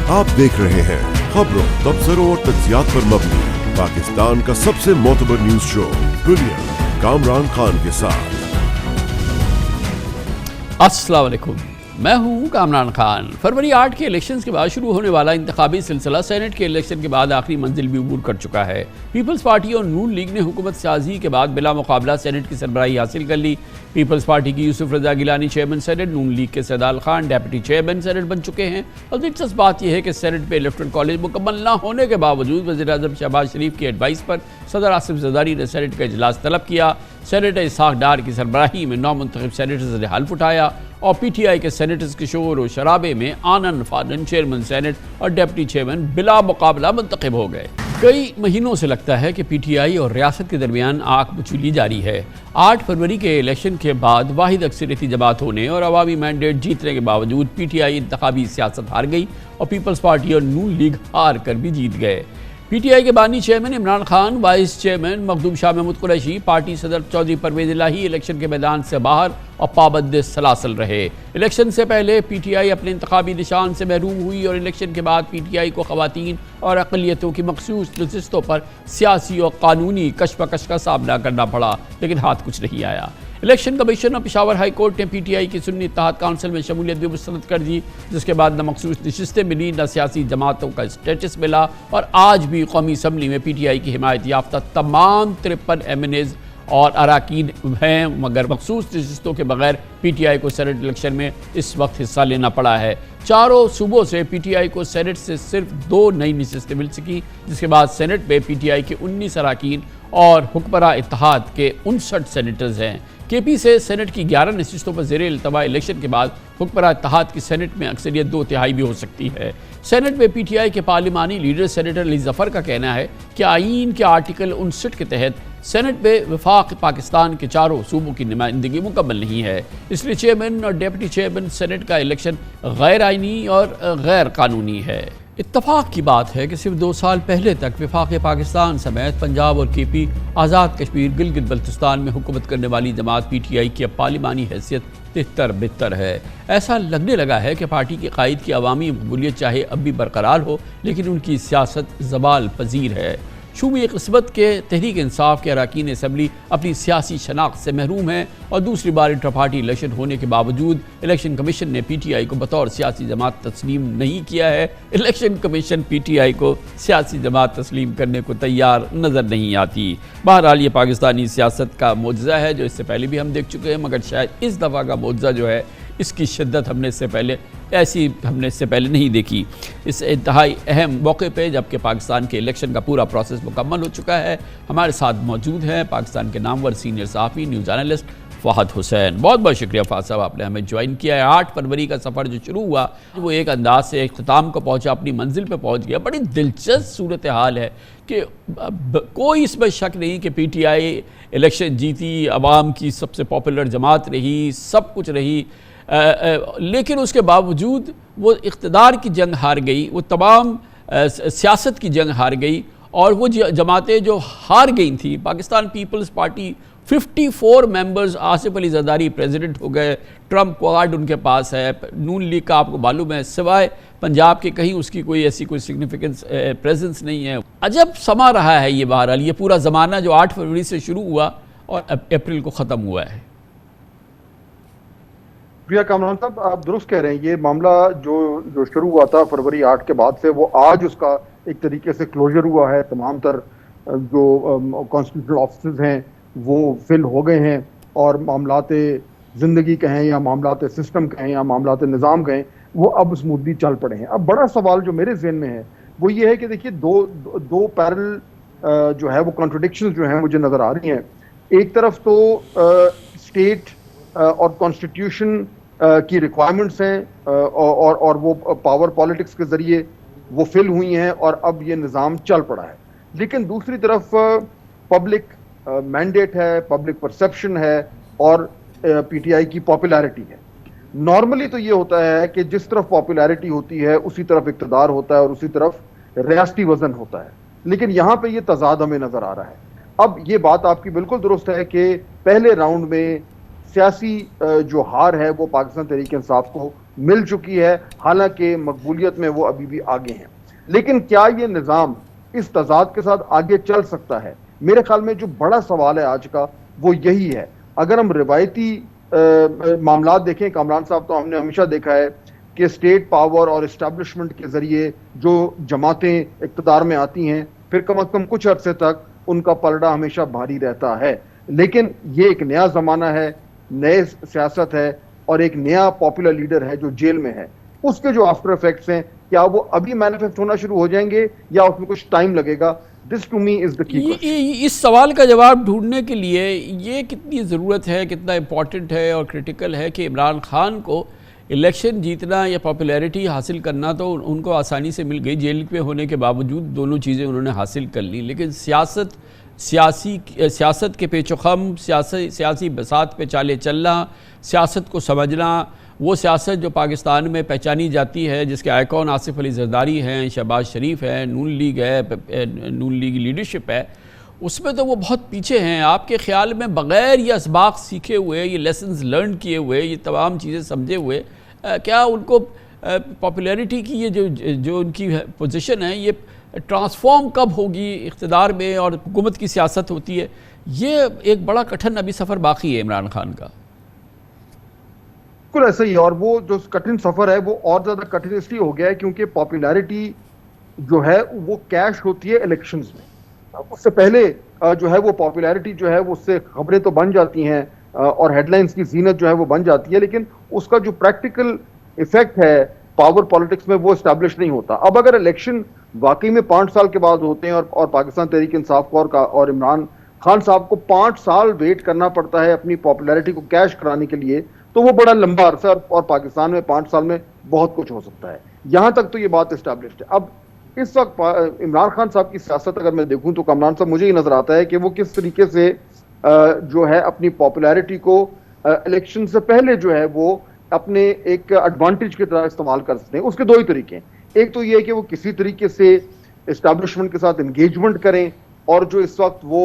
आप देख रहे हैं खबरों, तबसरों और तज्जियात पर मबनी पाकिस्तान का सबसे मोतबर न्यूज शो दुनिया कामरान खान के साथ। अस्सलाम वालेकुम, मैं हूं कामरान खान। फरवरी 8 के इलेक्शंस के बाद शुरू होने वाला इंतखाबी सिलसिला सेनेट के इलेक्शन के बाद आखिरी मंजिल भी अबूर कर चुका है। पीपल्स पार्टी और नून लीग ने हुकूमत साजी के बाद बिला मुकाबला सेनेट की सरबराही हासिल कर ली। पीपल्स पार्टी की यूसुफ रजा गिलानी चेयरमैन सेनेट, नून लीग के सैदाल खान डेप्यूटी चेयरमैन सेनेट बन चुके हैं। और दिलचस्प बात यह है कि सेनेट पे इलेक्टोरल कॉलेज मुकम्मल न होने के बावजूद वज़ीर-ए-आज़म शहबाज शरीफ की एडवाइस पर सदर आसिफ ज़रदारी ने सेनेट का इजलास तलब किया। सेनेटर इसहाक डार की सरबराही में नौ मुंतखब सेनेटर्स ने हल्फ उठाया और PTI के सेनेटर्स किशोर और शराबे में आनन फानन चेयरमैन सेनेट और डेप्टी चेयरमैन बिला मुकाबला मुंतखब हो गए। कई महीनों से लगता है कि PTI और रियासत के दरमियान आंख बचूली जारी है। 8 फरवरी के इलेक्शन के बाद वाहिद अक्सरियती जमात होने और अवामी मैंडेट जीतने के बावजूद PTI इंतखाबी सियासत हार गई और पीपल्स पार्टी और नून लीग हार कर भी जीत गए। PTI के बानी chairman Imran Khan, vice chairman Makhdoom Shah Mahmood Qureshi, party सदर चौधरी परवेज इलाही इलेक्शन के मैदान से बाहर और पाबंद सलासल रहे। इलेक्शन से पहले PTI अपने इंतखाबी निशान से महरूम हुई और इलेक्शन के बाद PTI को खवातीन और अक़लियतों की मखसूस नशिस्तों पर सियासी और कानूनी कशमकश का सामना करना पड़ा, लेकिन हाथ कुछ नहीं आया। इलेक्शन कमीशन और पेशावर हाई कोर्ट ने PTI की सुन्नी इत्तेहाद काउंसिल में शमूलियत भी मुस्तरद कर दी, जिसके बाद न मखसूस नशिस्तें मिली, न सियासी जमातों का स्टेटस मिला और आज भी कौमी असम्बली में PTI की हिमायत याफ्ता तमाम 53 MNAs और अराकीन हैं, मगर मखसूस नशिस्तों के बगैर PTI को सेनेट इलेक्शन में इस वक्त हिस्सा लेना पड़ा है। चारों सूबों से PTI को सेनेट से सिर्फ 2 नई नशिस्तें मिल सकी, जिसके बाद सेनेट में PTI के 19 अराकीन और हुक्मरान इत्तेहाद के 59 सेनेटर्स हैं। KP से सेनेट की 11 नशिस्तों पर ज़ेरे इल्तवा इलेक्शन के बाद हुक्मरान इत्तेहाद की सेनेट में अक्सरियत 2/3 भी हो सकती है। सेनेट में PTI के पार्लिमानी लीडर सेनेटर अली ज़फ़र का कहना है कि आईन के आर्टिकल 59 के तहत सेनेट में वफाक पाकिस्तान के चारों सूबों की नुमाइंदगी मुकम्मल नहीं है, इसलिए चेयरमैन और डेप्टी चेयरमैन सेनेट का इलेक्शन गैर आइनी और गैर कानूनी है। इत्तफाक की बात है कि सिर्फ 2 साल पहले तक वफाक पाकिस्तान समेत पंजाब और KP आज़ाद कश्मीर गिलगित बल्तिस्तान में हुकूमत करने वाली जमात PTI की अब पार्लिमानी हैसियत तिहत्तर बिहत्तर है। ऐसा लगने लगा है कि पार्टी के कायद की अवामी मकबूलियत चाहे अब भी बरकरार हो, लेकिन उनकी सियासत ज़वाल पजीर है। शुमी क़िस्मत के तहरीक इंसाफ के अरकान असम्बली अपनी सियासी शनाख्त से महरूम हैं और दूसरी बार इंटर पार्टी इलेक्शन होने के बावजूद इलेक्शन कमीशन ने PTI को बतौर सियासी जमात तस्लीम नहीं किया है। इलेक्शन कमीशन PTI को सियासी जमात तस्लीम करने को तैयार नज़र नहीं आती। बहरहाल ये पाकिस्तानी सियासत का मोजज़ा है जो इससे पहले भी हम देख चुके हैं, मगर शायद इस दफ़ा का मोजज़ा जो है इसकी शिद्दत हमने इससे पहले नहीं देखी। इस इंतहाई अहम मौके पे जबकि पाकिस्तान के इलेक्शन का पूरा प्रोसेस मुकम्मल हो चुका है, हमारे साथ मौजूद हैं पाकिस्तान के नामवर सीनियर सहाफ़ी न्यूज़ एनालिस्ट फ़हद हुसैन। बहुत बहुत शुक्रिया फ़हद साहब, आपने हमें ज्वाइन किया है। 8 फरवरी का सफ़र जो शुरू हुआ वो एक अंदाज से इख्तिताम को पहुँचा, अपनी मंजिल पर पहुँच गया। बड़ी दिलचस्प सूरत हाल है कि कोई इसमें शक नहीं कि PTI इलेक्शन जीती, अवाम की सबसे पॉपुलर जमात रही, सब कुछ रही, लेकिन उसके बावजूद वो इक़्तिदार की जंग हार गई, वो तमाम सियासत की जंग हार गई और वो जमातें जो हार गई थी, पाकिस्तान पीपल्स पार्टी 54 मेंबर्स, आसिफ अली ज़रदारी प्रेसिडेंट हो गए, ट्रम्प कार्ड उनके पास है, नून लीग का आपको मालूम है सिवाय पंजाब के कहीं उसकी कोई ऐसी कोई सिग्निफिकेंस प्रेजेंस नहीं है। अजब समा रहा है ये, बहरहाल ये पूरा ज़माना जो 8 फरवरी से शुरू हुआ और अप्रैल को ख़त्म हुआ है। प्रिया कामरान साहब, आप दुरुस्त कह रहे हैं। ये मामला जो शुरू हुआ था फरवरी 8 के बाद से, वो आज उसका एक तरीके से क्लोजर हुआ है। तमाम तर जो कॉन्स्टिट्यूशनल ऑफिस हैं वो फिल हो गए हैं और मामलाते ज़िंदगी कहें या मामलाते सिस्टम कहें या मामलाते निज़ाम कहें, वो अब स्मूथली चल पड़े हैं। अब बड़ा सवाल जो मेरे ज़हन में है वो ये है कि देखिए दो पैरेलल जो है वो कॉन्ट्रडिक्शंस जो हैं मुझे नज़र आ रही हैं। एक तरफ तो स्टेट और कॉन्स्टिट्यूशन की रिक्वायरमेंट्स हैं और वो पावर पॉलिटिक्स के ज़रिए वो फिल हुई हैं और अब ये निज़ाम चल पड़ा है। लेकिन दूसरी तरफ पब्लिक मैंडेट है, पब्लिक परसेप्शन है और PTI की पॉपुलैरिटी है। नॉर्मली तो ये होता है कि जिस तरफ पॉपुलैरिटी होती है उसी तरफ इक़्तिदार होता है और उसी तरफ रियासती वजन होता है, लेकिन यहाँ पे ये तज़ाद हमें नज़र आ रहा है। अब ये बात आपकी बिल्कुल दुरुस्त है कि पहले राउंड में सियासी जो हार है वो पाकिस्तान तहरीक इंसाफ को मिल चुकी है, हालांकि मकबूलियत में वो अभी भी आगे हैं। लेकिन क्या ये निज़ाम इस तजाद के साथ आगे चल सकता है? मेरे ख्याल में जो बड़ा सवाल है आज का वो यही है। अगर हम रिवायती मामला देखें, कामरान साहब, तो हमने हमेशा देखा है कि स्टेट पावर और इस्टेब्लिशमेंट के जरिए जो जमातें इक़्तिदार में आती हैं, फिर कम अज़ कम कुछ अरसे तक उनका पलड़ा हमेशा भारी रहता है। लेकिन ये एक नया ज़माना है, नए सियासत है और एक नया पॉपुलर लीडर है जो जेल में है। उसके जो आफ्टर इफेक्ट्स हैं, क्या वो अभी मैनिफेस्ट होना शुरू हो जाएंगे या उसमें कुछ टाइम लगेगा? This to me is the key question. इस सवाल का जवाब ढूंढने के लिए ये कितनी ज़रूरत है, कितना इम्पॉर्टेंट है और क्रिटिकल है कि इमरान खान को इलेक्शन जीतना या पॉपुलैरिटी हासिल करना तो उनको आसानी से मिल गई, जेल पे होने के बावजूद दोनों चीज़ें उन्होंने हासिल कर ली। लेकिन सियासत के पेचोखम, सियासी बसात पे चाले चलना, सियासत को समझना, वो सियासत जो पाकिस्तान में पहचानी जाती है, जिसके आइकॉन आसिफ अली जरदारी हैं, शहबाज शरीफ है, नून लीग है, नून लीग लीडरशिप है, उसमें तो वो बहुत पीछे हैं। आपके ख्याल में बग़ैर ये असबाक सीखे हुए, ये लेसन्स लर्न किए हुए, ये तमाम चीज़ें समझे हुए, क्या उनको पॉपुलैरिटी की ये जो उनकी पोजीशन है ये ट्रांसफॉर्म कब होगी इक़्तिदार में और हुकूमत की सियासत होती है? ये एक बड़ा कठिन अभी सफ़र बाकी है इमरान खान का। बिल्कुल ऐसा ही है, और वो जो कठिन सफ़र है वो और ज़्यादा कठिन इसलिए हो गया है क्योंकि पॉपुलैरिटी जो है वो कैश होती है इलेक्शंस में। उससे पहले जो है वो पॉपुलैरिटी जो है वो उससे खबरें तो बन जाती हैं और हेडलाइंस की जीनत जो है वो बन जाती है, लेकिन उसका जो प्रैक्टिकल इफेक्ट है पावर पॉलिटिक्स में वो इस्टेब्लिश नहीं होता। अब अगर इलेक्शन वाकई में 5 साल के बाद होते हैं और पाकिस्तान तहरीक इंसाफ और इमरान खान साहब को 5 साल वेट करना पड़ता है अपनी पॉपुलैरिटी को कैश कराने के लिए, तो वो बड़ा लंबा अरसा, और पाकिस्तान में 5 साल में बहुत कुछ हो सकता है। यहां तक तो ये बात इस्टेब्लिश्ड है। अब इस वक्त इमरान खान साहब की सियासत अगर मैं देखूं तो कामरान साहब, मुझे ये नजर आता है कि वो किस तरीके से जो है अपनी पॉपुलैरिटी को इलेक्शन से पहले जो है वो अपने एक एडवांटेज की तरह इस्तेमाल कर सकते हैं। उसके 2 ही तरीके हैं। एक तो ये है कि वो किसी तरीके से इस्टेब्लिशमेंट के साथ एंगेजमेंट करें, और जो इस वक्त वो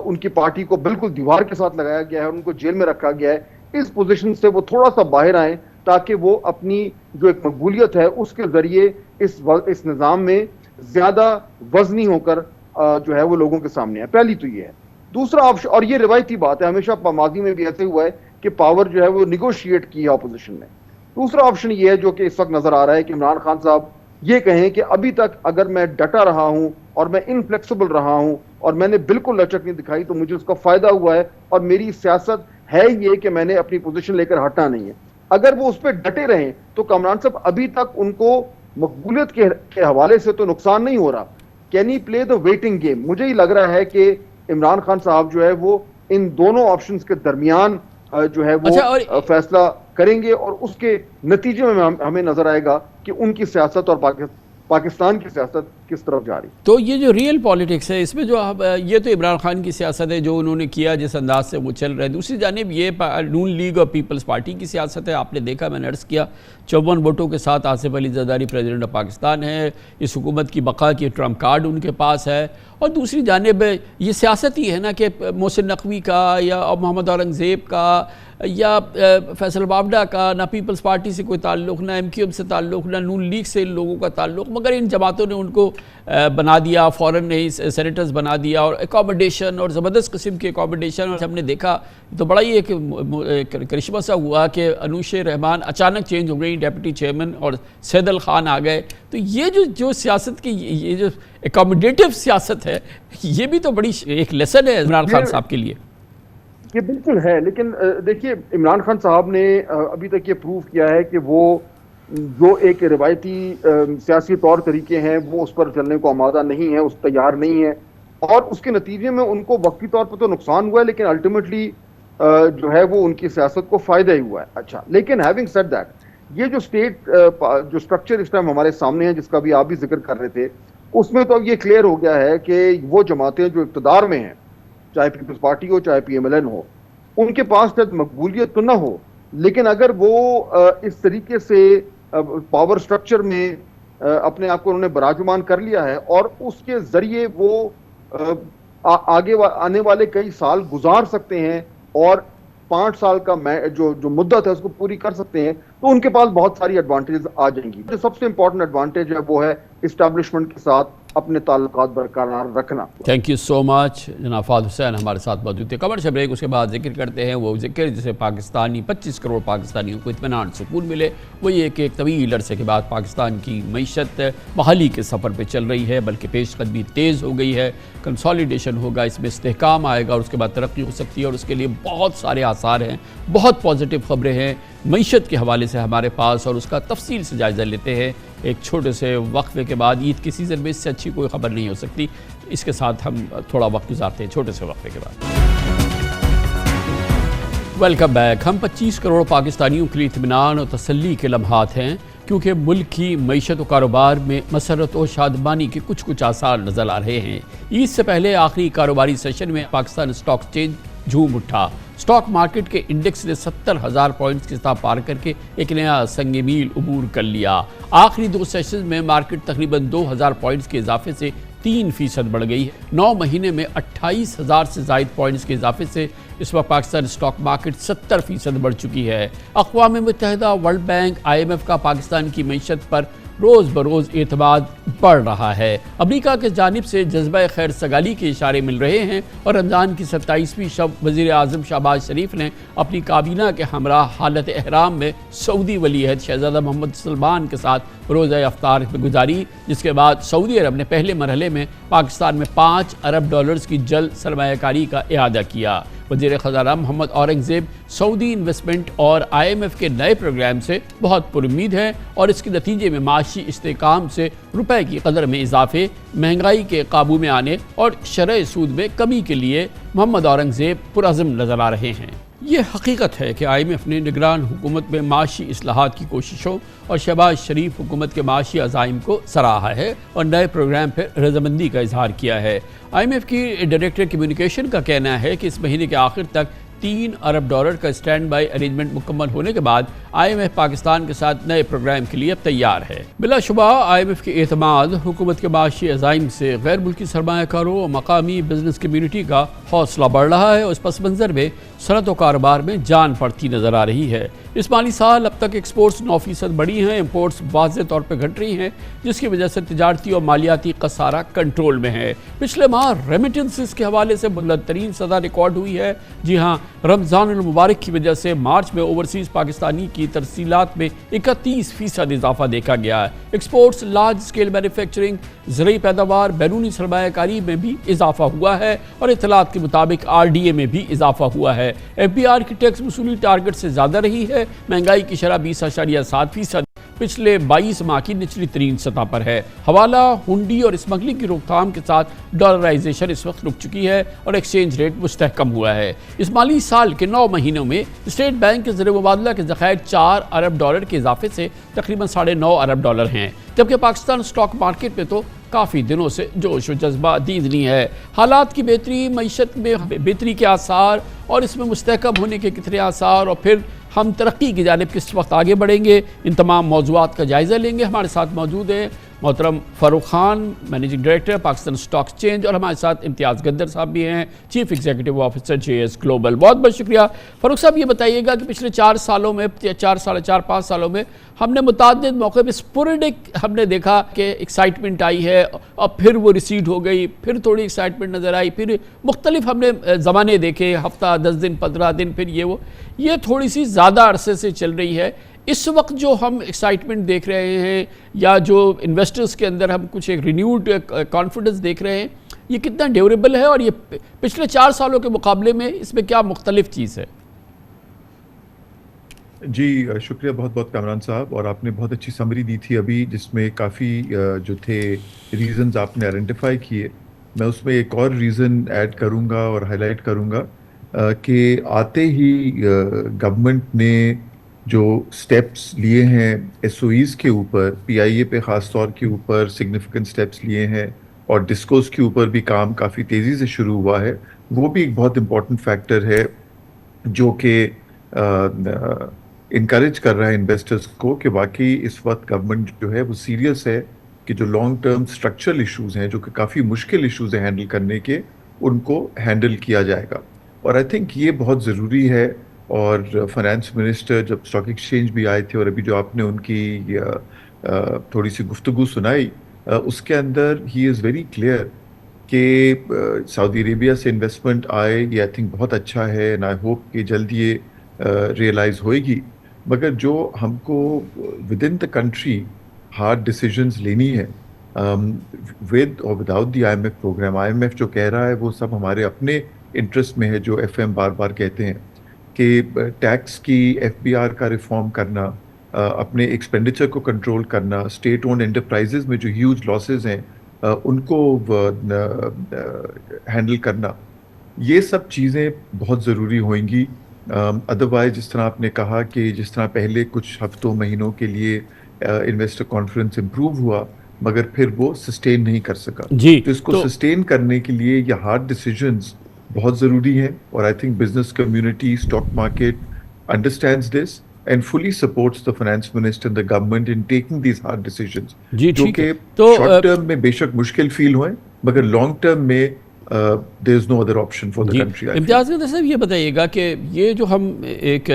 उनकी पार्टी को बिल्कुल दीवार के साथ लगाया गया है, उनको जेल में रखा गया है, इस पोजीशन से वो थोड़ा सा बाहर आए ताकि वो अपनी जो एक मकबूलियत है उसके जरिए इस निज़ाम में ज्यादा वजनी होकर जो है वो लोगों के सामने है। पहली तो ये है। दूसरा ऑप्शन, और ये रिवायती बात है, हमेशा माजी में भी ऐसे हुआ है कि पावर जो है वो निगोशिएट की है अपोजिशन ने। दूसरा ऑप्शन ये है जो कि इस वक्त नजर आ रहा है कि इमरान खान साहब ये कहें कि अभी तक अगर मैं डटा रहा हूं और मैं इनफ्लेक्सिबल रहा हूं और मैंने बिल्कुल लचक नहीं दिखाई तो मुझे उसका फायदा हुआ है, और मेरी सियासत है ये कि मैंने अपनी पोजीशन लेकर हटना नहीं है। अगर वो उस पर डटे रहें तो कामरान साहब अभी तक उनको मकबूलियत के हवाले से तो नुकसान नहीं हो रहा। Can he play the waiting game? मुझे ही लग रहा है कि इमरान खान साहब जो है वो इन दोनों ऑप्शंस के दरमियान जो है वो फैसला करेंगे, और उसके नतीजे में हमें नजर आएगा कि उनकी सियासत और पाकिस्तान की सियासत किस तरफ जा रही। तो ये जो रियल पॉलिटिक्स है इसमें जो ये तो इमरान खान की सियासत है जो उन्होंने किया, जिस अंदाज से वो चल रहे हैं। दूसरी जानिब ये नून लीग और पीपल्स पार्टी की सियासत है। आपने देखा, मैंने अर्ज़ किया, 54 वोटों के साथ आसिफ अली जरदारी प्रेसिडेंट ऑफ पाकिस्तान है। इस हुकूमत की बका की ट्रम्प कार्ड उनके पास है। और दूसरी जानिब ये सियासत ही है ना कि मोहसिन नकवी का या मोहम्मद औरंगज़ेब का या फैसल बावडा का ना पीपल्स पार्टी से कोई ताल्लुक़, ना MQM से ताल्लुक़, ना नून लीग से इन लोगों का ताल्लुक़, मगर इन जमातों ने उनको बना दिया, फ़ौरन नहीं सेनेटर्स बना दिया, और एकोमोडेशन और ज़बरदस्त किस्म की एकोमोडेशन। और हमने देखा तो बड़ा ही एक करिश्मा सा हुआ कि अनूश रहमान अचानक चेंज हो गई, डेप्यूटी चेयरमैन, और सैदल खान आ गए। तो ये जो सियासत की ये जो एकोमोडेटिव सियासत है, ये भी तो बड़ी एक लेसन है इमरान खान साहब के लिए। ये बिल्कुल है, लेकिन देखिए इमरान खान साहब ने अभी तक ये प्रूव किया है कि वो जो एक रिवायती सियासी तौर तरीके हैं वो उस पर चलने को आमादा नहीं है, उस तैयार नहीं है, और उसके नतीजे में उनको वक्ती तौर पर तो नुकसान हुआ है, लेकिन अल्टीमेटली जो है वो उनकी सियासत को फायदा ही हुआ है। अच्छा, लेकिन हैविंग सेड दैट, ये जो स्टेट जो स्ट्रक्चर इस टाइम हमारे सामने है, जिसका भी आप भी जिक्र कर रहे थे, उसमें तो अब ये क्लियर हो गया है कि वो जमातें जो इक़्तिदार में हैं, चाहे पीपल्स पार्टी हो चाहे PMLN हो, उनके पास शायद मकबूलियत तो ना हो, लेकिन अगर वो इस तरीके से पावर स्ट्रक्चर में अपने आप को उन्होंने बराजुमान कर लिया है और उसके जरिए वो आगे आने वाले कई साल गुजार सकते हैं और 5 साल का जो मुद्दत है उसको पूरी कर सकते हैं, तो उनके पास बहुत सारी एडवांटेजेस आ जाएंगी। जो सबसे इंपॉर्टेंट एडवांटेज है वो है इस्टेब्लिशमेंट के साथ अपने ताल्लुकात बरकरार रखना। Thank you so much. जनाब फाद हुसैन हमारे साथ मौजूद थे। कमर्शियल ब्रेक, उसके बाद जिक्र करते हैं वो जिक्र जिसे पाकिस्तानी 25 करोड़ पाकिस्तानियों को इत्मीनान सुकून मिले। वो ये कि एक तवील अरसे के बाद पाकिस्तान की मईशत बहाली के सफ़र पर चल रही है, बल्कि पेशकदमी तेज़ हो गई है, कंसोलिडेशन होगा, इसमें इस्तेहकाम आएगा और उसके बाद तरक्की हो सकती है, और उसके लिए बहुत सारे आसार हैं, बहुत पॉजिटिव ख़बरें हैं मईशत के हवाले से हमारे पास, और उसका तफसील से जायज़ा लेते हैं एक छोटे से वक्फे के बाद। ईद के सीज़न में इससे अच्छी कोई ख़बर नहीं हो सकती। इसके साथ हम थोड़ा वक्त गुजारते हैं छोटे से वक्फे के बाद। Welcome back. हम 25 करोड़ पाकिस्तानियों के लिए इत्मीनान और तसल्ली के लम्हात हैं, क्योंकि मुल्क की मईशत और कारोबार में मसरत और शादमानी के कुछ आसार नज़र आ रहे हैं। ईद से पहले आखिरी कारोबारी सेशन में पाकिस्तान स्टॉक एक्सचेंज झूम उठा। स्टॉक मार्केट के इंडेक्स ने 70,000 पॉइंट्स की सतह पार करके एक नया संग मील उबूर कर लिया। आखिरी 2 सेशन में मार्केट तकरीबन 2,000 पॉइंट्स के इजाफे से 3% बढ़ गई है। 9 महीने में 28,000 से ज़ायद पॉइंट्स के इजाफे से इस वक्त पाकिस्तान स्टॉक मार्केट 70% बढ़ चुकी है। अक़वाम मुत्तहिदा, वर्ल्ड बैंक, IMF का पाकिस्तान की मईशत पर रोज़ बरोज़ एतमाद बढ़ रहा है। अमेरिका की जानिब से जज्बा खैर सगाली के इशारे मिल रहे हैं, और रमज़ान की 27वीं शब वज़ीर आज़म शहबाज शरीफ ने अपनी काबीना के हमरा हालत एहराम में सऊदी वलीअहद शहज़ादा मोहम्मद सलमान के साथ रोज़ा अफ्तार में गुजारी, जिसके बाद सऊदी अरब ने पहले मरहले में पाकिस्तान में $5 अरब की जल्द सरमायाकारी का इआदा किया। वज़ीर ख़ज़ाना मोहम्मद औरंगज़ेब सऊदी इन्वेस्टमेंट और IMF के नए प्रोग्राम से बहुत पुरुम्मीद है, और इसके नतीजे में माशी इस्तेहकाम से रुपए की कदर में इजाफे, महंगाई के काबू में आने और शरह सूद में कमी के लिए मोहम्मद औरंगज़ेब पुरअज़्म नज़र आ रहे हैं। ये हकीकत है कि IMF ने निगरान हुकूमत में माशी इस्लाहात की कोशिशों और शहबाज शरीफ हुकूमत के माशी अज़ाइम को सराहा है और नए प्रोग्राम पर रजामंदी का इजहार किया है। IMF की डायरेक्टर कम्युनिकेशन का कहना है कि इस महीने के आखिर तक $3 अरब का स्टैंड बाई अरेंजमेंट मुकम्मल होने के बाद IMF पाकिस्तान के साथ नए प्रोग्राम के लिए अब तैयार है। बिलाशुबा IMF के एतमाद हुकूमत के माशी अज़ाइम से गैर मुल्की सरमायाकारों और मकामी बिजनेस कम्यूनिटी का हौसला बढ़ रहा है, और इस पस मंज़र में सनत और कारोबार में जान पड़ती नज़र आ रही है। इस माली साल अब तक एक्सपोर्ट्स 9% बढ़ी हैं, इम्पोर्ट्स वाज़ेह तौर पर घट रही हैं, जिसकी वजह से तिजारती और मालियाती खसारा कंट्रोल में है। पिछले माह रेमिटेंसेस के हवाले से बुलंद तरीन सदा रिकॉर्ड हुई है। जी हाँ, रमज़ानुल मुबारक की वजह से मार्च में ओवरसीज़ पाकिस्तानी की तरसीलात में 31% इजाफा देखा गया है। एक्सपोर्ट्स, लार्ज स्केल मैन्युफैक्चरिंग, ज़रूरी पैदावार, बैरूनी सरमायाकारी में भी इजाफा हुआ है, और इत्तलात के मुताबिक RDA में भी इजाफा हुआ है। FBR की टैक्स वसूली टारगेट से ज़्यादा रही है। महंगाई की शरह 20.7% पिछले 22 माह की निचली तरीन सतह पर है। हवाला, हुंडी और स्मगलिंग की रोकथाम के साथ डॉलराइजेशन इस वक्त रुक चुकी है, और एक्सचेंज रेट मुस्तहकम हुआ है। इस माली साल के 9 महीनों में स्टेट बैंक के ज़र मुबादला के ज़खायर $4 अरब के इजाफे से तकरीबन $9.5 अरब हैं, जबकि पाकिस्तान स्टॉक मार्केट में तो काफ़ी दिनों से जोश व जज्बा दीदनी है। हालात की बेहतरी, मईशत में बेहतरी के आसार और इसमें मुस्तहकम होने के कितने आसार, और फिर हम तरक्की की जानिब किस वक्त आगे बढ़ेंगे, इन तमाम मौज़ूआत का जायज़ा लेंगे। हमारे साथ मौजूद है मोहतरम Farooq Khan, managing director Pakistan stock exchange, और हमारे साथ इम्तियाज़ गद्दर साहब भी हैं, chief executive officer JS global. बहुत बहुत शुक्रिया। फ़ारूक साहब, ये बताइएगा कि पिछले 4 सालों में, 4-5 सालों में हमने मुताद्दिद मौके पर स्पोरेडिक हमने देखा कि एक्साइटमेंट आई है, और फिर वो रिसीड हो गई, फिर थोड़ी एक्साइटमेंट नज़र आई, फिर मुख्तलिफ हमने ज़माने देखे, हफ्ता, 10 दिन, 15 दिन, फिर ये थोड़ी सी ज़्यादा अरसे से चल रही है। इस वक्त जो हम एक्साइटमेंट देख रहे हैं, या जो इन्वेस्टर्स के अंदर हम कुछ एक रिन्यूड कॉन्फिडेंस देख रहे हैं, ये कितना ड्यूरेबल है, और ये पिछले 4 सालों के मुकाबले में इसमें क्या मुख्तलिफ चीज़ है? जी शुक्रिया बहुत बहुत कामरान साहब, और आपने बहुत अच्छी समरी दी थी अभी, जिसमें काफ़ी जो थे रीज़न्स आपने आइडेंटिफाई किए। मैं उसमें एक और रीज़न ऐड करूँगा और हाईलाइट करूँगा कि आते ही गवर्नमेंट ने जो स्टेप्स लिए हैं SOEs के ऊपर, PIA पे ख़ास तौर के ऊपर सिग्निफिकेंट स्टेप्स लिए हैं, और डिस्कोस के ऊपर भी काम काफ़ी तेज़ी से शुरू हुआ है। वो भी एक बहुत इम्पॉर्टेंट फैक्टर है जो कि इनकरेज कर रहा है इन्वेस्टर्स को कि वाकई इस वक्त गवर्नमेंट जो है वो सीरियस है कि जो लॉन्ग टर्म स्ट्रक्चरल इश्यूज़ हैं, जो कि काफ़ी मुश्किल इश्यूज़ हैं हैंडल करने के, उनको हैंडल किया जाएगा। और आई थिंक ये बहुत ज़रूरी है और फाइनेंस मिनिस्टर जब स्टॉक एक्सचेंज भी आए थे और अभी जो आपने उनकी थोड़ी सी गुफ्तगू सुनाई, उसके अंदर ही इज़ वेरी क्लियर कि सऊदी अरेबिया से इन्वेस्टमेंट आए, ये आई थिंक बहुत अच्छा है एंड आई होप कि जल्द ये रियलाइज़ होएगी। मगर जो हमको within the country hard decisions लेनी है, विद और without the IMF programme, IMF जो कह रहा है वो सब हमारे अपने इंटरेस्ट में है, जो एफएम बार बार कहते हैं कि टैक्स की एफबीआर का रिफॉर्म करना, अपने एक्सपेंडिचर को कंट्रोल करना, स्टेट ओन्ड एंटरप्राइजेज में जो ह्यूज लॉसेस हैं उनको हैंडल करना, ये सब चीज़ें बहुत ज़रूरी होंगी। अदरवाइज जिस तरह आपने कहा कि जिस तरह पहले कुछ हफ्तों महीनों के लिए इन्वेस्टर कॉन्फ्रेंस इम्प्रूव हुआ मगर फिर वो सस्टेन नहीं कर सका, जी तो इसको सस्टेन करने के लिए ये हार्ड डिसीजंस बहुत ज़रूरी हैं। और I think business community, stock market understands this and fully supports the finance minister and the government in taking these hard decisions, जी जो ठीक कि है। तो शॉर्ट टर्म में बेशक मुश्किल फील हुए मगर लॉन्ग टर्म में there is no other option for the country. Imtiaz Khan साहब ये बताइएगा कि ये जो हम एक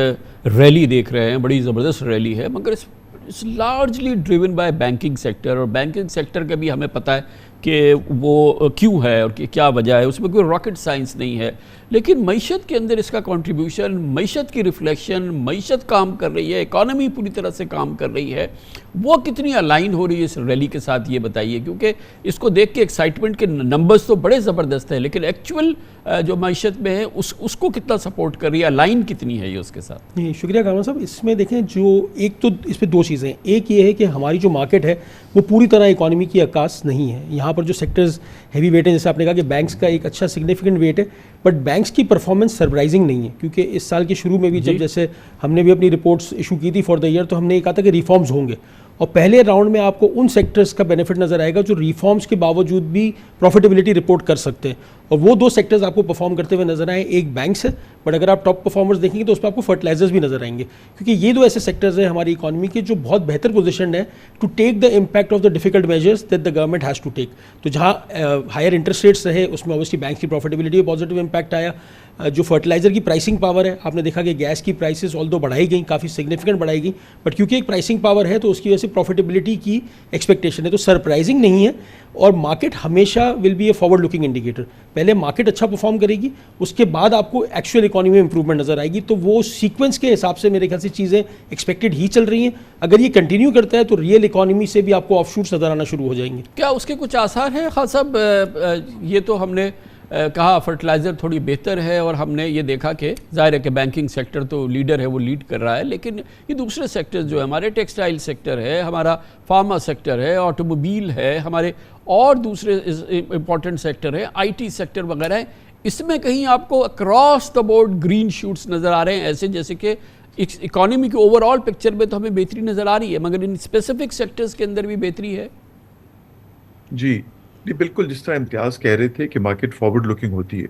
रैली देख रहे हैं, बड़ी ज़बरदस्त रैली है, मगर it's largely driven by banking sector, और बैंकिंग सेक्टर का भी हमें पता है कि वो क्यों है और कि क्या वजह है, उसमें कोई रॉकेट साइंस नहीं है। लेकिन मईशत के अंदर इसका कंट्रीब्यूशन, मईशत की रिफ्लेक्शन, मईशत काम कर रही है, इकॉनमी पूरी तरह से काम कर रही है, वो कितनी अलाइन हो रही है इस रैली के साथ, ये बताइए। क्योंकि इसको देख के एक्साइटमेंट के नंबर्स तो बड़े ज़बरदस्त है, लेकिन एक्चुअल जो मईशत में है उसको कितना सपोर्ट कर रही है, अलाइन कितनी है ये उसके साथ? नहीं, शुक्रिया कामरान साहब। इसमें देखें, जो एक तो इस पर दो चीज़ें, एक ये है कि हमारी जो मार्केट है वो पूरी तरह इकॉनमी की अक्कास नहीं है। यहाँ पर जो सेक्टर्स हैवी वेट हैं, जैसे आपने कहा कि बैंक्स का एक अच्छा सिग्निफिकेंट वेट है, बट बैंक्स की परफॉर्मेंस सरप्राइजिंग नहीं है। क्योंकि इस साल के शुरू में भी जब जैसे हमने भी अपनी रिपोर्ट्स इशू की थी फॉर द ईयर, तो हमने ये कहा था कि रिफॉर्म्स होंगे, और पहले राउंड में आपको उन सेक्टर्स का बेनिफिट नज़र आएगा जो रिफॉर्म्स के बावजूद भी प्रॉफिटेबिलिटी रिपोर्ट कर सकते हैं, और वो दो सेक्टर्स आपको परफॉर्म करते हुए नजर आए। एक बैंक्स है, बट अगर आप टॉप परफॉर्मर्स देखेंगे तो उस पर आपको फर्टिलाइजर्स भी नजर आएंगे, क्योंकि ये दो ऐसे सेक्टर्स हैं हमारी इकॉनमी के जो बहुत बेहतर पोजिशन है to take the impact of the difficult measures that the government has to take. तो जहाँ हायर इंटरेस्ट रेट्स रहे उसमें ऑब्वियसली बैंक की प्रॉफिटेबिलिटी में पॉजिटिव इम्पैक्ट आया। जो फर्टिलाइजर की प्राइसिंग पावर है, आपने देखा कि गैस की प्राइसेस ऑल्दो बढ़ाई गई, काफ़ी सिग्निफिकेंट बढ़ाई गई, बट क्योंकि एक प्राइसिंग पावर है तो उसकी वजह से प्रॉफिटेबिलिटी की एक्सपेक्टेशन है, तो सरप्राइजिंग नहीं है। और मार्केट हमेशा will be A forward looking indicator. पहले मार्केट अच्छा परफॉर्म करेगी, उसके बाद आपको एक्चुअल इकोनॉमी में इंप्रूवमेंट नजर आएगी, तो वो सीक्वेंस के हिसाब से मेरे ख्याल से चीज़ें एक्सपेक्टेड ही चल रही हैं। अगर ये कंटिन्यू करता है तो रियल इकोनॉमी से भी आपको ऑफशूट्स नजर आना शुरू हो जाएंगे। क्या उसके कुछ आसार हैं खान साहब? ये तो हमने कहा फर्टिलाइज़र थोड़ी बेहतर है, और हमने ये देखा कि ज़ाहिर है कि बैंकिंग सेक्टर तो लीडर है, वो लीड कर रहा है, लेकिन ये दूसरे सेक्टर्स जो है, हमारे टेक्सटाइल सेक्टर है, हमारा फार्मा सेक्टर है, ऑटोमोबाइल है, हमारे और दूसरे इंपॉर्टेंट सेक्टर है, आईटी सेक्टर वगैरह है, इसमें कहीं आपको across the board green shoots नज़र आ रहे हैं, ऐसे जैसे कि इकोनॉमी की ओवरऑल पिक्चर में तो हमें बेहतरी नज़र आ रही है, मगर इन स्पेसिफिक सेक्टर्स के अंदर भी बेहतरी है? जी बिल्कुल, जिस तरह इम्तियाज कह रहे थे कि मार्केट फॉरवर्ड लुकिंग होती है,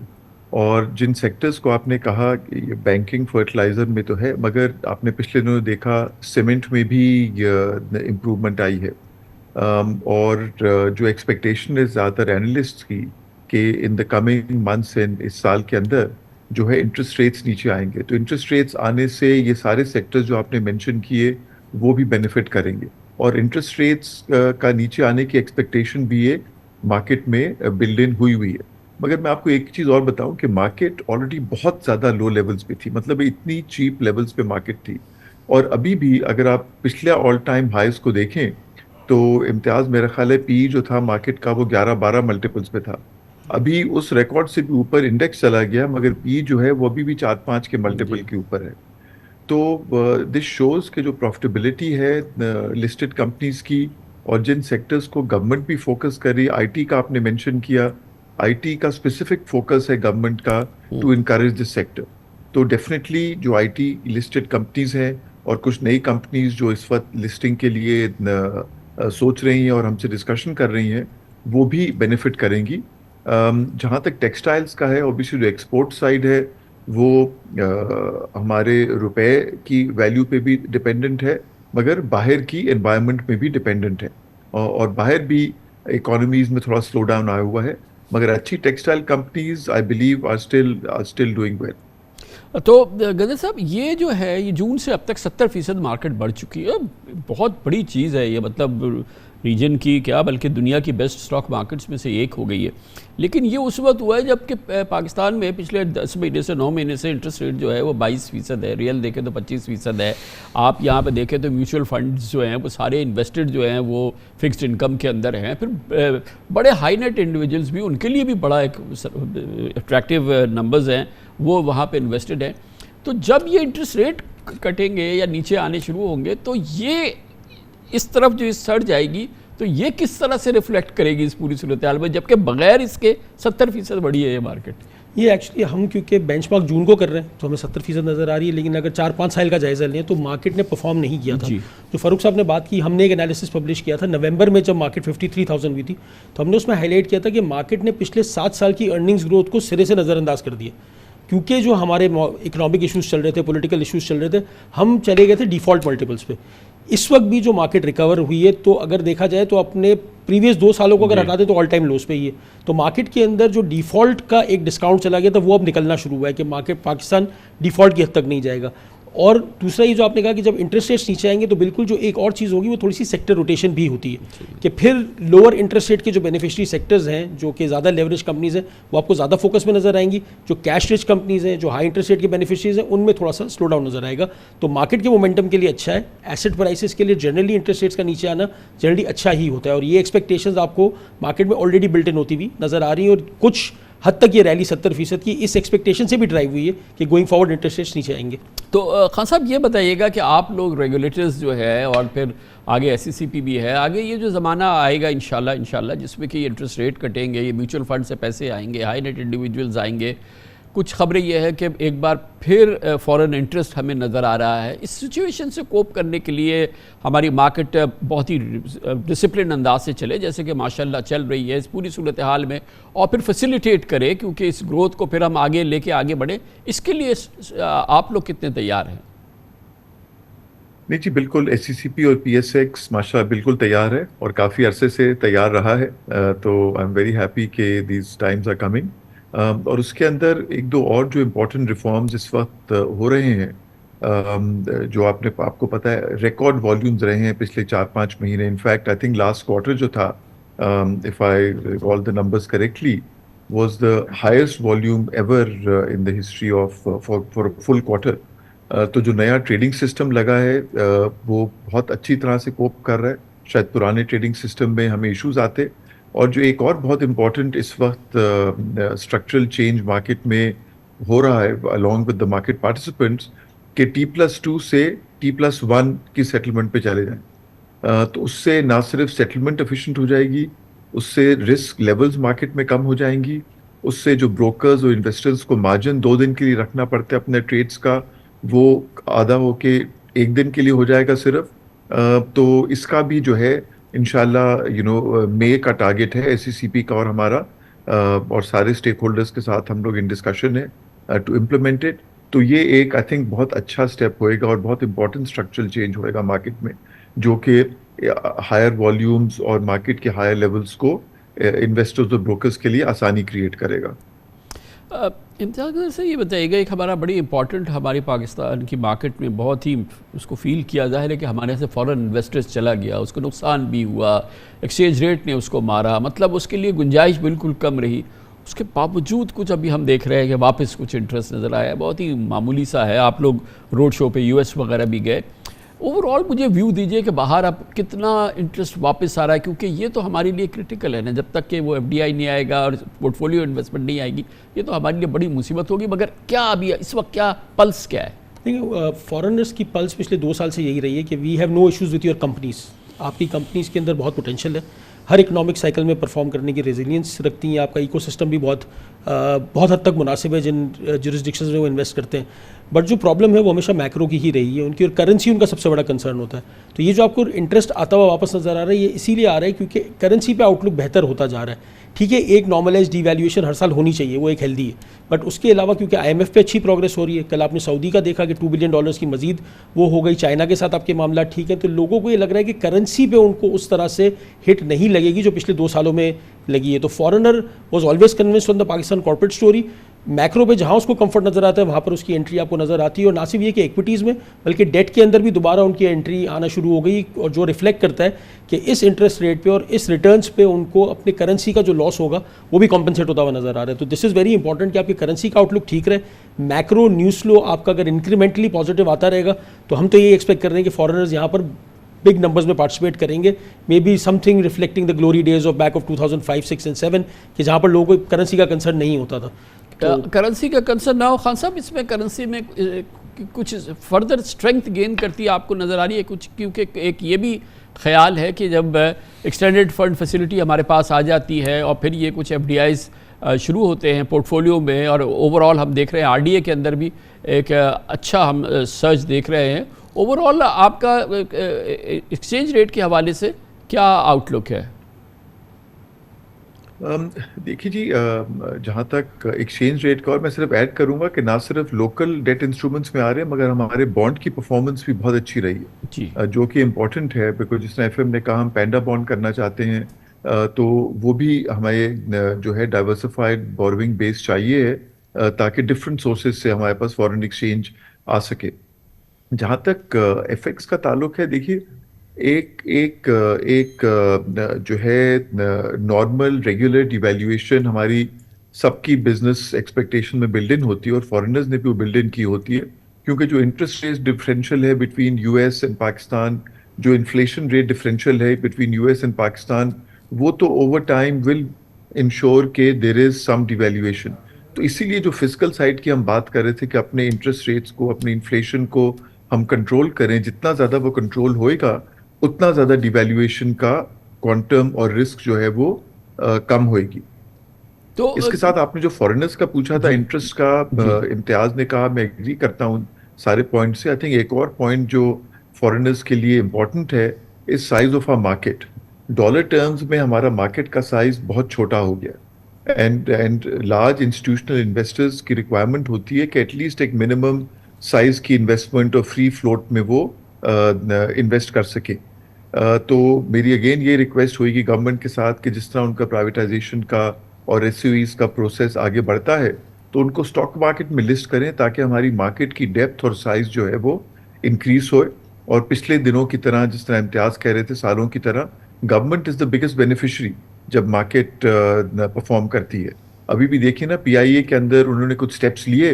और जिन सेक्टर्स को आपने कहा कि ये बैंकिंग, फर्टिलाइजर में तो है, मगर आपने पिछले दिनों देखा सीमेंट में भी इम्प्रूवमेंट आई है। और जो एक्सपेक्टेशन है ज़्यादातर एनालिस्ट की कि in the coming months and इस साल के अंदर जो है इंटरेस्ट रेट्स नीचे आएंगे, तो इंटरेस्ट रेट्स आने से ये सारे सेक्टर्स जो आपने मेंशन किए वो भी बेनिफिट करेंगे, और इंटरेस्ट रेट्स का नीचे आने की एक्सपेक्टेशन भी है मार्केट में बिल्ड इन हुई है। मगर मैं आपको एक चीज़ और बताऊं कि मार्केट ऑलरेडी बहुत ज़्यादा लो लेवल्स पे थी, मतलब इतनी चीप लेवल्स पे मार्केट थी, और अभी भी अगर आप पिछले ऑल टाइम हाइज को देखें तो इम्तियाज मेरा ख्याल है पी जो था मार्केट का वो 11-12 मल्टीपल्स पे था। अभी उस रिकॉर्ड से भी ऊपर इंडेक्स चला गया, मगर पी जो है वो अभी भी 4-5 के मल्टीपल के ऊपर है। तो दिस शोज के जो प्रॉफिटेबिलिटी है लिस्टेड कंपनीज की, और जिन सेक्टर्स को गवर्नमेंट भी फोकस कर रही है, आईटी का आपने मेंशन किया, आईटी का स्पेसिफिक फोकस है गवर्नमेंट का टू इनकरेज दिस सेक्टर। तो डेफिनेटली जो आईटी लिस्टेड कंपनीज हैं और कुछ नई कंपनीज जो इस वक्त लिस्टिंग के लिए सोच रही हैं और हमसे डिस्कशन कर रही हैं, वो भी बेनिफिट करेंगी। जहाँ तक टेक्सटाइल्स का है, ऑब्वियसली जो एक्सपोर्ट साइड है वो हमारे रुपए की वैल्यू पे भी डिपेंडेंट है, मगर बाहर की एनवायरनमेंट में भी डिपेंडेंट है, और बाहर भी इकोनॉमीज में थोड़ा स्लो डाउन आया हुआ है, मगर अच्छी textile companies I believe are still doing well. तो गदर साहब, ये जो है ये जून से अब तक 70% मार्केट बढ़ चुकी है, बहुत बड़ी चीज़ है ये, मतलब रीजन की क्या बल्कि दुनिया की बेस्ट स्टॉक मार्केट्स में से एक हो गई है। लेकिन ये उस वक्त हुआ है जबकि पाकिस्तान में पिछले 10 महीने से 9 महीने से इंटरेस्ट रेट जो है वो 22% है, रियल देखें तो 25% है। आप यहाँ पे देखें तो म्यूचुअल फंड्स जो हैं वो सारे इन्वेस्टेड जो हैं वो फिक्स्ड इनकम के अंदर हैं। फिर बड़े हाई नेट इंडिविजुअल्स भी, उनके लिए भी बड़ा एक अट्रैक्टिव नंबर्स हैं, वो वहाँ पे इन्वेस्टेड हैं। तो जब ये इंटरेस्ट रेट कटेंगे या नीचे आने शुरू होंगे तो ये इस तरफ जो सर्ज जाएगी तो ये किस तरह से रिफ्लेक्ट करेगी इस पूरी सूरत हाल में, जबकि बगैर इसके 70% बढ़ी है ये मार्केट। ये एक्चुअली हम क्योंकि बेंचमार्क जून को कर रहे हैं तो हमें 70% नज़र आ रही है, लेकिन अगर 4-5 साल का जायज़ा लें तो मार्केट ने परफॉर्म नहीं किया था। जो फारूक साहब ने बात की, हमने एक एनालिसिस पब्लिश किया था नवंबर में जब मार्केट 53,000 हुई थी, तो हमने उसमें हाईलाइट किया था कि मार्केट ने पिछले 7 साल की अर्निंग्स ग्रोथ को सिरे से नज़रअंदाज कर दिया, क्योंकि जो हमारे इकोनॉमिक इश्यूज़ चल रहे थे, पॉलिटिकल इश्यूज़ चल रहे थे, हम चले गए थे डिफ़ॉल्ट मल्टीपल्स पे। इस वक्त भी जो मार्केट रिकवर हुई है तो अगर देखा जाए तो अपने प्रीवियस 2 सालों को अगर हटा दें तो ऑल टाइम लोस पे ही है। तो मार्केट के अंदर जो डिफ़ॉल्ट का एक डिस्काउंट चला गया था वो अब निकलना शुरू हुआ है कि मार्केट पाकिस्तान डिफ़ॉल्ट की हद तक नहीं जाएगा। और दूसरा ये जो आपने कहा कि जब इंटरेस्ट रेट्स नीचे आएंगे तो बिल्कुल जो एक और चीज़ होगी वो थोड़ी सी सेक्टर रोटेशन भी होती है कि फिर लोअर इंटरेस्ट रेट के जो बेनिफिशियरी सेक्टर्स हैं, जो कि ज़्यादा लेवरेज कंपनीज़ हैं, वो आपको ज़्यादा फोकस में नजर आएंगी। जो कैश रिच कंपनीज़ हैं, जो हाई इंटरेस्ट रेट के बेनिफिशियरीज हैं, उनमें थोड़ा सा स्लो डाउन नजर आएगा। तो मार्केट के मोमेंटम के लिए अच्छा है। एसेट प्राइसेस के लिए जनरली इंटरेस्ट रेट्स का नीचे आना जनरली अच्छा ही होता है, और ये एक्सपेक्टेशंस आपको मार्केट में ऑलरेडी बिल्ट इन होती हुई नजर आ रही है। और कुछ हद तक ये रैली 70% की इस एक्सपेक्टेशन से भी ड्राइव हुई है कि गोइंग फॉरवर्ड इंटरेस्ट रेट्स नीचे आएंगे। तो खान साहब ये बताइएगा कि आप लोग रेगुलेटर्स जो है और फिर आगे SECP भी है, आगे ये जो ज़माना आएगा इंशाल्लाह जिसमें कि इंटरेस्ट रेट कटेंगे, ये म्यूचुअल फंड से पैसे आएंगे, हाई नेट इंडिविजुअल्स आएंगे, कुछ खबरें ये है कि एक बार फिर फॉरेन इंटरेस्ट हमें नज़र आ रहा है। इस सिचुएशन से कोप करने के लिए हमारी मार्केट बहुत ही डिसिप्लिन अंदाज से चले, जैसे कि माशाल्लाह चल रही है, इस पूरी सूरत हाल में, और फिर फैसिलिटेट करे क्योंकि इस ग्रोथ को फिर हम आगे बढ़े, इसके लिए आप लोग कितने तैयार हैं? नहीं जी, बिल्कुल SECP और PSX माशाल्लाह बिल्कुल तैयार है और काफ़ी अरसे से तैयार रहा है। तो आई एम वेरी हैप्पी कि दीज टाइम्स आर कमिंग। और उसके अंदर एक दो और जो इम्पोर्टेंट रिफॉर्म्स इस वक्त हो रहे हैं, जो आपको पता है रिकॉर्ड वॉल्यूम्स रहे हैं पिछले 4-5 महीने। In fact I think last quarter जो था, if I recall the numbers correctly, was the highest volume ever in the history of for full quarter. तो जो नया ट्रेडिंग सिस्टम लगा है वो बहुत अच्छी तरह से कोप कर रहा है। शायद पुराने ट्रेडिंग सिस्टम में हमें इश्यूज आते। और जो एक और बहुत इम्पॉर्टेंट इस वक्त स्ट्रक्चरल चेंज मार्केट में हो रहा है along with the market participants, कि T+2 से T+1 की सेटलमेंट पे चले जाएं। तो उससे ना सिर्फ सेटलमेंट एफिशिएंट हो जाएगी, उससे रिस्क लेवल्स मार्केट में कम हो जाएंगी, उससे जो ब्रोकर्स और इन्वेस्टर्स को मार्जिन 2 दिन के लिए रखना पड़ता है अपने ट्रेड्स का, वो आधा होके 1 दिन के लिए हो जाएगा सिर्फ। तो इसका भी जो है इंशाल्लाह मई का टारगेट है SECP का और हमारा, और सारे स्टेक होल्डर्स के साथ हम लोग इन डिस्कशन है टू इम्प्लीमेंट इट। तो ये एक आई थिंक बहुत अच्छा स्टेप होएगा और बहुत इंपॉर्टेंट स्ट्रक्चरल चेंज होएगा मार्केट में, जो कि हायर वॉल्यूम्स और मार्केट के हायर लेवल्स को इन्वेस्टर्स और ब्रोकर्स के लिए आसानी क्रिएट करेगा। इम्तियाज़ से ये बताइएगा, एक हमारा बड़ी इंपॉर्टेंट हमारी पाकिस्तान की मार्केट में बहुत ही उसको फील किया जाहिर है कि हमारे यहाँ से फॉरेन इन्वेस्टर्स चला गया, उसको नुकसान भी हुआ, एक्सचेंज रेट ने उसको मारा, मतलब उसके लिए गुंजाइश बिल्कुल कम रही। उसके बावजूद कुछ अभी हम देख रहे हैं कि वापस कुछ इंटरेस्ट नज़र आया, बहुत ही मामूली सा है। आप लोग रोड शो पे US वगैरह भी गए। ओवरऑल मुझे व्यू दीजिए कि बाहर अब कितना इंटरेस्ट वापस आ रहा है, क्योंकि ये तो हमारे लिए क्रिटिकल है ना, जब तक कि वो FDI नहीं आएगा और पोर्टफोलियो इन्वेस्टमेंट नहीं आएगी, ये तो हमारे लिए बड़ी मुसीबत होगी। मगर क्या अभी इस वक्त क्या पल्स क्या है? देखिए, फॉरेनर्स की पल्स पिछले 2 साल से यही रही है कि we have no issues with your companies. आपकी कंपनीज़ के अंदर बहुत पोटेंशियल है, हर इकोनॉमिक साइकिल में परफॉर्म करने की रेजिलियंस रखती हैं, आपका इकोसिस्टम भी बहुत हद तक मुनासिब है जिन जुरिस्डिक्शंस में वो इन्वेस्ट करते हैं। बट जो प्रॉब्लम है वो हमेशा मैक्रो की ही रही है उनकी, और करेंसी उनका सबसे बड़ा कंसर्न होता है। तो ये जो आपको इंटरेस्ट आता हुआ वापस नज़र आ रहा है, ये इसीलिए आ रहा है क्योंकि करेंसी पे आउटलुक बेहतर होता जा रहा है। ठीक है, एक नॉर्मलाइज डिवैल्यूएशन हर साल होनी चाहिए, वो एक हेल्दी है, बट उसके अलावा क्योंकि IMF पे अच्छी प्रोग्रेस हो रही है, कल आपने सऊदी का देखा कि $2 बिलियन की मजीद वो हो गई, चाइना के साथ आपके मामला ठीक है, तो लोगों को ये लग रहा है कि करेंसी पे उनको उस तरह से हिट नहीं लगेगी जो पिछले 2 सालों में लगी है। तो foreigner was always convinced on the Pakistan corporate story, macro पे जहाँ उसको कंफर्ट नज़र आता है वहाँ पर उसकी एंट्री आपको नज़र आती है। और ना सिर्फ ये कि इक्विटीज़ में बल्कि डेट के अंदर भी दोबारा उनकी एंट्री आना शुरू हो गई, और जो रिफ्लेक्ट करता है कि इस इंटरेस्ट रेट पे और इस रिटर्न्स पे उनको अपने करेंसी का जो लॉस होगा वो भी कॉम्पनसेट होता हुआ नज़र आ रहा है। तो दिस इज़ वेरी इंपॉर्टेंट कि आपकी करेंसी का आउटलुक ठीक रहे। मैक्रो न्यूज़ फ्लो आपका अगर इंक्रीमेंटली पॉजिटिव आता रहेगा तो हम तो ये एक्सपेक्ट कर रहे हैं कि फॉरेनर्स यहाँ पर बिग नंबर्स में पार्टिसिपेट करेंगे, may be something reflecting the glory days of back of 2005, 6 and 7 कि जहाँ पर लोगों को करेंसी का कंसर्न नहीं होता था। करेंसी का कंसर्न ना हो खान साहब, इसमें करेंसी में कुछ फर्दर स्ट्रेंथ गेन करती है आपको नज़र आ रही है कुछ? क्योंकि एक ये भी ख्याल है कि जब एक्सटेंडेड फंड फैसिलिटी हमारे पास आ जाती है और फिर ये कुछ एफडीआईज शुरू होते हैं पोर्टफोलियो में, और ओवरऑल हम देख रहे हैं आरडीए के अंदर भी एक अच्छा हम सर्च देख रहे हैं, ओवरऑल आपका एक्सचेंज रेट के हवाले से क्या आउटलुक है? देखिए जी, जहाँ तक एक्सचेंज रेट का, और मैं सिर्फ ऐड करूंगा कि ना सिर्फ लोकल डेट इंस्ट्रूमेंट्स में आ रहे हैं मगर हमारे बॉन्ड की परफॉर्मेंस भी बहुत अच्छी रही है जी। जो कि इम्पोर्टेंट है, बिकॉज जिसने एफएम ने कहा हम पैंडा बॉन्ड करना चाहते हैं, तो वो भी हमें जो है डाइवर्सिफाइड बोरोइंग बेस चाहिए है, ताकि डिफरेंट सोर्सेज से हमारे पास फॉरेन एक्सचेंज आ सके। जहाँ तक एफएक्स का ताल्लुक है, देखिए एक एक एक जो है नॉर्मल रेगुलर डिवैल्यूएशन हमारी सबकी बिजनेस एक्सपेक्टेशन में बिल्ड इन होती है, और फॉरेनर्स ने भी वो बिल्ड इन की होती है, क्योंकि जो इंटरेस्ट रेट डिफरेंशियल है बिटवीन यूएस एंड पाकिस्तान, जो इन्फ्लेशन रेट डिफरेंशियल है बिटवीन यूएस एंड पाकिस्तान, वो तो ओवर टाइम विल इंश्योर के देयर इज सम डिवैल्यूएशन। तो इसीलिए जो फिजिकल साइड की हम बात कर रहे थे कि अपने इंटरेस्ट रेट्स को, अपने इन्फ्लेशन को हम कंट्रोल करें, जितना ज़्यादा वो कंट्रोल होएगा उतना ज़्यादा डिवैल्यूएशन का क्वांटम और रिस्क जो है वो कम होएगी। तो इसके साथ आपने जो फॉरेनर्स का पूछा था इंटरेस्ट का, इम्तियाज ने कहा, मैं एग्री करता हूँ सारे पॉइंट से। आई थिंक एक और पॉइंट जो फॉरेनर्स के लिए इम्पोर्टेंट है is size of our market. Dollar terms में हमारा मार्केट का साइज बहुत छोटा हो गया, एंड लार्ज इंस्टीट्यूशनल इन्वेस्टर्स की रिक्वायरमेंट होती है कि एटलीस्ट एक मिनिमम साइज की इन्वेस्टमेंट और फ्री फ्लोट में वो इन्वेस्ट कर सके। तो मेरी अगेन ये रिक्वेस्ट होगी गवर्नमेंट के साथ कि जिस तरह उनका प्राइवेटाइजेशन का और एसयूईज का प्रोसेस आगे बढ़ता है तो उनको स्टॉक मार्केट में लिस्ट करें, ताकि हमारी मार्केट की डेप्थ और साइज जो है वो इंक्रीज होए। और पिछले दिनों की तरह, जिस तरह इम्तियाज कह रहे थे, सालों की तरह government is the biggest beneficiary जब मार्केट परफॉर्म करती है। अभी भी देखिए ना, पीआईए के अंदर उन्होंने कुछ स्टेप्स लिए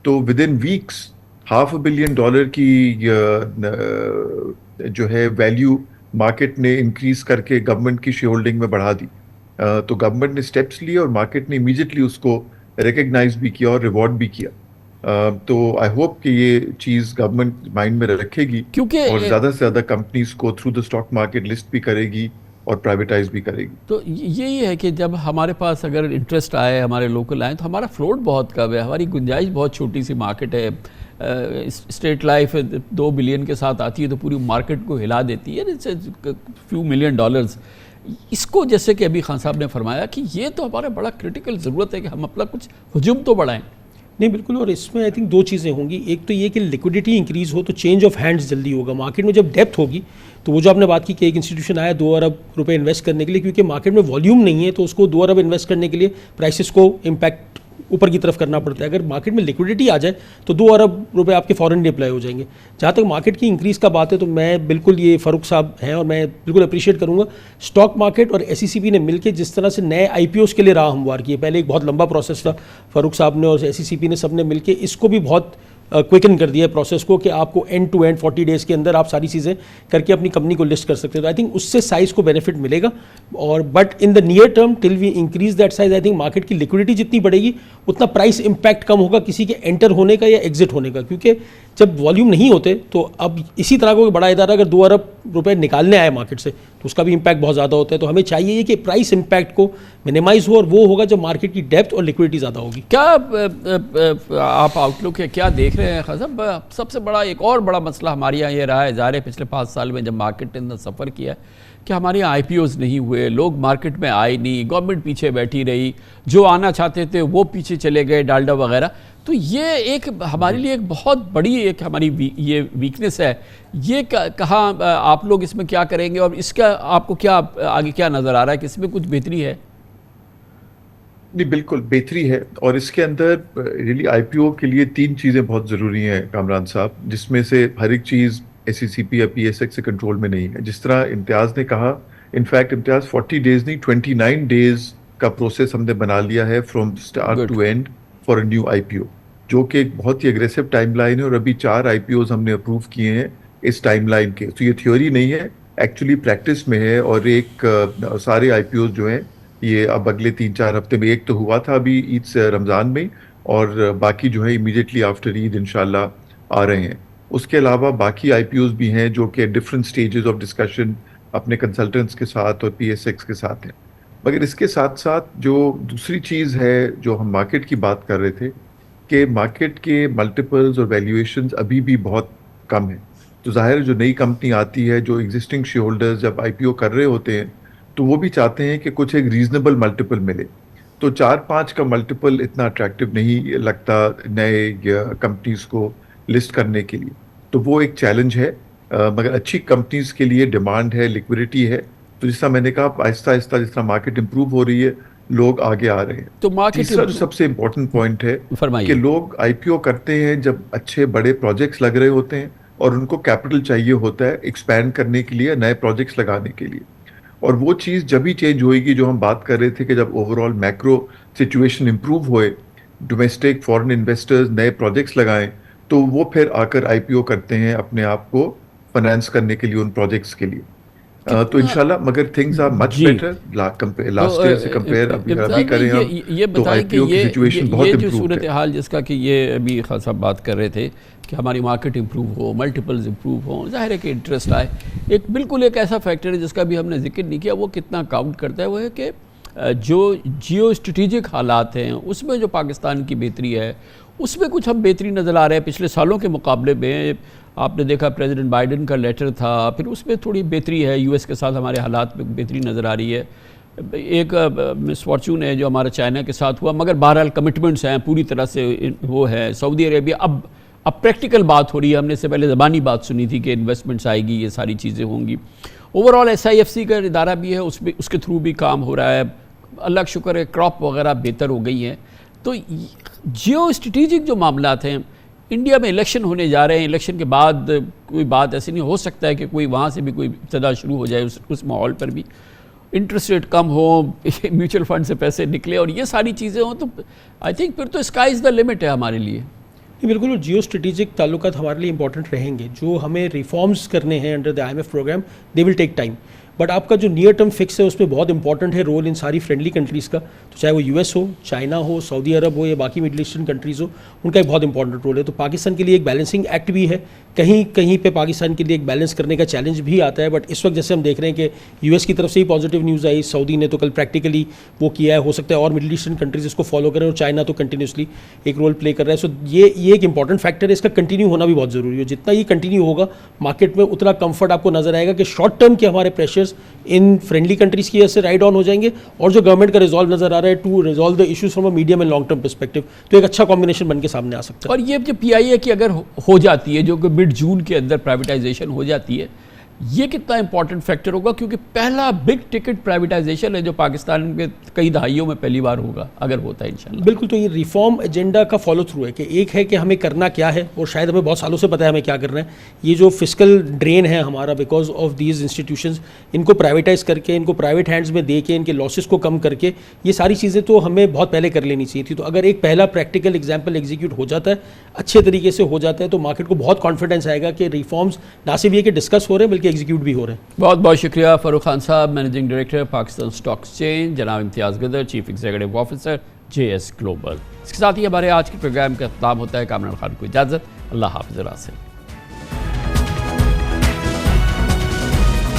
तो विद इन वीक्स $500 million की जो है वैल्यू मार्केट ने इंक्रीज करके गवर्नमेंट की शेयर होल्डिंग में बढ़ा दी। तो गवर्नमेंट ने स्टेप्स लिए और मार्केट ने इमीडिएटली उसको रिकग्नाइज भी किया और रिवॉर्ड भी किया। तो आई होप कि ये चीज गवर्नमेंट माइंड में रखेगी, क्योंकि और ज्यादा से ज्यादा कंपनीज को through the stock market list भी करेगी और प्राइवेटाइज भी करेगी। तो यही है कि जब हमारे पास अगर इंटरेस्ट आए, हमारे लोकल आए, तो हमारा फ्लोट बहुत कम है, हमारी गुंजाइश बहुत छोटी सी मार्केट है। स्टेट लाइफ 2 बिलियन के साथ आती है तो पूरी मार्केट को हिला देती है, फ्यू मिलियन डॉलर्स। इसको जैसे कि अभी खान साहब ने फरमाया कि ये तो हमारा बड़ा क्रिटिकल ज़रूरत है कि हम अपना कुछ हुजूम तो बढ़ाएं। नहीं, बिल्कुल। और इसमें आई थिंक 2 चीज़ें होंगी। एक तो ये कि लिक्विडिटी इंक्रीज़ हो तो चेंज ऑफ हैंड्स जल्दी होगा मार्केट में। जब डेप्थ होगी तो वो जो आपने बात की कि एक इंस्टीट्यूशन आया 2 अरब रुपए इन्वेस्ट करने के लिए, क्योंकि मार्केट में वॉल्यूम नहीं है तो उसको 2 अरब इन्वेस्ट करने के लिए प्राइसेस को इम्पैक्ट ऊपर की तरफ करना पड़ता है। अगर मार्केट में लिक्विडिटी आ जाए तो 2 अरब रुपए आपके फॉरेन अप्लाई हो जाएंगे। जहाँ तक मार्केट की इंक्रीज़ का बात है तो मैं बिल्कुल, ये फारूक साहब हैं और मैं बिल्कुल अप्रिशिएट करूँगा, स्टॉक मार्केट और एसईसीपी ने मिलकर जिस तरह से नए आईपीओज़ के लिए राह हमवार की है। पहले एक बहुत लंबा प्रोसेस था, फारूक साहब ने और एसईसीपी ने सबने मिलकर इसको भी बहुत क्विकन कर दिया है प्रोसेस को, कि आपको एंड टू एंड 40 डेज़ के अंदर आप सारी चीज़ें करके अपनी कंपनी को लिस्ट कर सकते हैं। तो आई थिंक उससे साइज़ को बेनिफिट मिलेगा। और but in the near term till we increase that size, I think market की लिक्विडिटी जितनी बढ़ेगी उतना प्राइस इंपैक्ट कम होगा किसी के एंटर होने का या एग्जिट होने का। क्योंकि जब वॉल्यूम नहीं होते तो अब इसी तरह का बड़ा इदारा अगर 2 अरब रुपए निकालने आए मार्केट से तो उसका भी इंपैक्ट बहुत ज़्यादा होता है। तो हमें चाहिए कि प्राइस इंपैक्ट को मिनिमाइज हो, और वो होगा जब मार्केट की डेप्थ और लिक्विडिटी ज़्यादा होगी। क्या आप आउटलुक है, क्या देख रहे हैं खान साहब? सबसे बड़ा एक और बड़ा मसला हमारे यहाँ ये रहा है, ज़ाहिर है पिछले 5 साल में जब मार्केट ने सफ़र किया कि हमारे यहाँ IPOs नहीं हुए, लोग मार्केट में आए नहीं, गवर्नमेंट पीछे बैठी रही, जो आना चाहते थे वो पीछे चले गए, डालडा वगैरह। तो ये एक हमारे लिए एक बहुत बड़ी एक हमारी ये वीकनेस है। ये कहाँ आप लोग इसमें क्या करेंगे, और इसका आपको क्या आगे क्या नज़र आ रहा है कि इसमें कुछ बेहतरी है? नहीं, बिल्कुल बेहतरी है। और इसके अंदर रियली आईपीओ के लिए 3 चीज़ें बहुत ज़रूरी हैं कामरान साहब, जिसमें से हर एक चीज़ एसईसीपी या पीएसएक्स से कंट्रोल में नहीं है। जिस तरह इम्तियाज़ ने कहा, इनफैक्ट इम्तियाज़ 40 डेज नहीं 29 डेज का प्रोसेस हमने बना लिया है from start to end for a new IPO, जो कि एक बहुत ही एग्रेसिव टाइमलाइन है। और अभी 4 आईपीओज हमने अप्रूव किए हैं इस टाइमलाइन के। तो ये थ्योरी नहीं है, एक्चुअली प्रैक्टिस में है। और एक सारे आईपीओज जो हैं ये अब अगले 3-4 हफ्ते में, एक तो हुआ था अभी ईद से रमज़ान में, और बाकी जो है इमीडिएटली आफ्टर ईद इंशाल्लाह आ रहे हैं। उसके अलावा बाकी आईपीओज भी हैं जो कि डिफरेंट स्टेजेस ऑफ डिस्कशन अपने कंसल्टेंट्स के साथ और पीएसएक्स के साथ हैं। मगर इसके साथ साथ जो दूसरी चीज़ है जो हम मार्केट की बात कर रहे थे, कि मार्केट के मल्टीपल्स और वैल्यूएशंस अभी भी बहुत कम है। तो जाहिर जो नई कंपनी आती है, जो एग्जिस्टिंग शेयर होल्डर्स जब आईपीओ कर रहे होते हैं, तो वो भी चाहते हैं कि कुछ एक रीजनेबल मल्टीपल मिले। तो 4-5 का मल्टीपल इतना अट्रैक्टिव नहीं लगता नए कंपनीज को लिस्ट करने के लिए। तो वो एक चैलेंज है। मगर अच्छी कंपनीज के लिए डिमांड है, लिक्विडिटी है। तो जिस तरह मैंने कहा, आहिस्ता आहिस्ता जिस तरह मार्केट इंप्रूव हो रही है, लोग आगे आ रहे हैं। तो मार्केट तीसरा जो सबसे इम्पोर्टेंट पॉइंट है कि लोग आईपीओ करते हैं जब अच्छे बड़े प्रोजेक्ट्स लग रहे होते हैं और उनको कैपिटल चाहिए होता है एक्सपैंड करने के लिए, नए प्रोजेक्ट्स लगाने के लिए। और वो चीज़ जब भी चेंज होएगी जो हम बात कर रहे थे कि जब ओवरऑल मैक्रो सिचुएशन इंप्रूव होए, डोमेस्टिक फॉरेन इन्वेस्टर्स नए प्रोजेक्ट्स लगाएं, तो वो फिर आकर आईपीओ करते हैं अपने आप को फाइनेंस करने के लिए उन प्रोजेक्ट्स के लिए। तो इंशाल्लाह, मगर things are much better last year से कंपेयर अभी करें हम, ये तो बताएं कि आईपीओ की सिचुएशन बहुत ये जो इंप्रूव सूरत है। हाल जिसका कि ये अभी खास साहब बात कर रहे थे कि हमारी मार्केट इंप्रूव हो, मल्टीपल्स इंप्रूव हो, जाहिर है कि इंटरेस्ट आए। एक बिल्कुल एक ऐसा फैक्टर है जिसका भी हमने जिक्र नहीं किया, वो कितना काउंट करता है, वो है कि जो जियो स्ट्रेटिजिक हालात हैं उसमें जो पाकिस्तान की बेहतरी है, उसमें कुछ हम बेहतरी नज़र आ रहे हैं पिछले सालों के मुकाबले में। आपने देखा प्रेसिडेंट बाइडन का लेटर था, फिर उसमें थोड़ी बेहतरी है, यूएस के साथ हमारे हालात में बेहतरी नज़र आ रही है। एक मिस फॉर्चून है जो हमारा चाइना के साथ हुआ, मगर बहरहाल कमिटमेंट्स हैं पूरी तरह से वो है। सऊदी अरेबिया अब प्रैक्टिकल बात हो रही है, हमने इससे पहले ज़बानी बात सुनी थी कि इन्वेस्टमेंट्स आएगी, ये सारी चीज़ें होंगी। ओवरऑल SIFC का इदारा भी है, उसके थ्रू भी काम हो रहा है, अल्लाह का शुक्र है, क्रॉप वगैरह बेहतर हो गई हैं। तो जियो स्ट्रेटिजिक जो मामलात हैं, इंडिया में इलेक्शन होने जा रहे हैं, इलेक्शन के बाद कोई बात ऐसी नहीं हो सकता है कि कोई वहाँ से भी कोई इब्तदा शुरू हो जाए, उस माहौल पर भी इंटरेस्ट रेट कम हो, म्यूचुअल फंड से पैसे निकले और ये सारी चीज़ें हों, तो आई थिंक फिर तो स्काई इज़ द लिमिट है हमारे लिए। बिल्कुल, जियो स्ट्रेटेजिक ताल्लुकात हमारे लिए इंपॉर्टेंट रहेंगे। जो हमें रिफॉर्म्स करने हैं under the IMF programme, they will take time. But आपका जो नियर टर्म फिक्स है उसमें बहुत इंपॉर्टेंट है रोल इन सारी फ्रेंडली कंट्रीज़ का। तो चाहे वो US हो, चाइना हो, सऊदी अरब हो या बाकी मिडिल ईस्टर्न कंट्रीज़ हो, उनका एक बहुत इंपॉर्टेंट रोल है। तो पाकिस्तान के लिए एक बैलेंसिंग एक्ट भी है, कहीं कहीं पे पाकिस्तान के लिए एक बैलेंस करने का चैलेंज भी आता है। बट इस वक्त जैसे हम देख रहे हैं कि US की तरफ से ही पॉजिटिव न्यूज़ आई, सऊदी ने तो कल प्रैक्टिकली वो किया है, हो सकता है और मिडिल ईस्टर्न कंट्रीज़ इसको फॉलो करें, और चाइना तो कंटिन्यूसली एक रोल प्ले कर रहा है। सो ये एक इंपॉर्टेंट फैक्टर है, इसका कंटिन्यू होना भी बहुत ज़रूरी है। जितना ये कंटिन्यू होगा मार्केट में, उतना कंफर्ट आपको नजर आएगा कि शॉर्ट टर्म के हमारे प्रेशर्स इन फ्रेंडली कंट्रीज़ की वजह से राइड ऑन हो जाएंगे, और जो गवर्नमेंट का रिजॉल्व नजर आ रहा है to resolve the issues from a medium and long term perspective, तो एक अच्छा कॉम्बिनेशन बन के सामने आ सकता है। और ये जो PIA की अगर हो जाती है, जो कि मिड जून के अंदर प्राइवेटाइजेशन हो जाती है, ये कितना इंपॉर्टेंट फैक्टर होगा, क्योंकि पहला बिग टिकट प्राइवेटाइजेशन है जो पाकिस्तान के कई दहाइयों में पहली बार होगा, अगर होता है इंशाल्लाह। बिल्कुल, तो ये रिफॉर्म एजेंडा का फॉलो थ्रू है कि एक है कि हमें करना क्या है, और शायद हमें बहुत सालों से पता है हमें क्या करना है। ये जो फिस्कल ड्रेन है हमारा बिकॉज ऑफ दीज इंस्टीट्यूशंस, इनको प्राइवेटाइज करके, इनको प्राइवेट हैंड्स में दे के, इनके लॉसेस को कम करके, ये सारी चीज़ें तो हमें बहुत पहले कर लेनी चाहिए थी। तो अगर एक पहला प्रैक्टिकल एग्जाम्पल एग्जीक्यूट हो जाता है, अच्छे तरीके से हो जाता है, तो मार्केट को बहुत कॉन्फिडेंस आएगा कि रिफॉर्म्स ना सिर्फ ये कि डिस्कस हो रहे हैं बल्कि एग्जीक्यूट भी हो रहे हैं। बहुत बहुत शुक्रिया फ़ारूक खान साहब, managing director Pakistan stock exchange, जनाब Imtiaz Gadar, chief executive officer JS global. इसके साथ ही हमारे आज के प्रोग्राम का इख्तिताम होता है। कामरान खान को इजाज़त, अल्लाह हाफ़िज़।